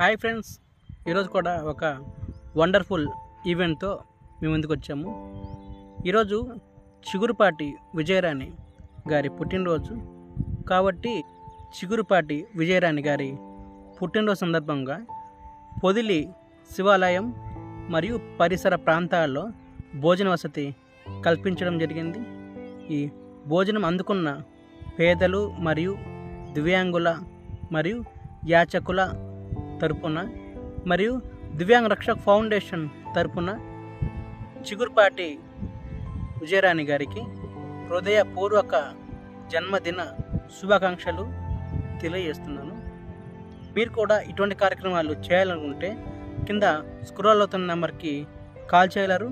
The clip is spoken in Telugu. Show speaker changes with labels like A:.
A: హాయ్ ఫ్రెండ్స్, ఈరోజు కూడా ఒక వండర్ఫుల్ ఈవెంట్తో మేము ముందుకు వచ్చాము. ఈరోజు చిగురుపాటి విజయరాణి గారి పుట్టినరోజు కాబట్టి చిగురుపాటి విజయరాణి గారి పుట్టినరోజు సందర్భంగా పొదిలి శివాలయం మరియు పరిసర ప్రాంతాల్లో భోజన వసతి కల్పించడం జరిగింది. ఈ భోజనం అందుకున్న పేదలు మరియు దివ్యాంగుల మరియు యాచకుల తరపున మరియు దివ్యాంగ రక్షక్ ఫౌండేషన్ తరపున చిగురుపాటి విజయరాణి గారికి హృదయపూర్వక జన్మదిన శుభాకాంక్షలు తెలియజేస్తున్నాను. మీరు కూడా ఇటువంటి కార్యక్రమాలు చేయాలనుకుంటే కింద స్క్రోల్ అవుతున్న నెంబర్కి కాల్ చేయగలరు.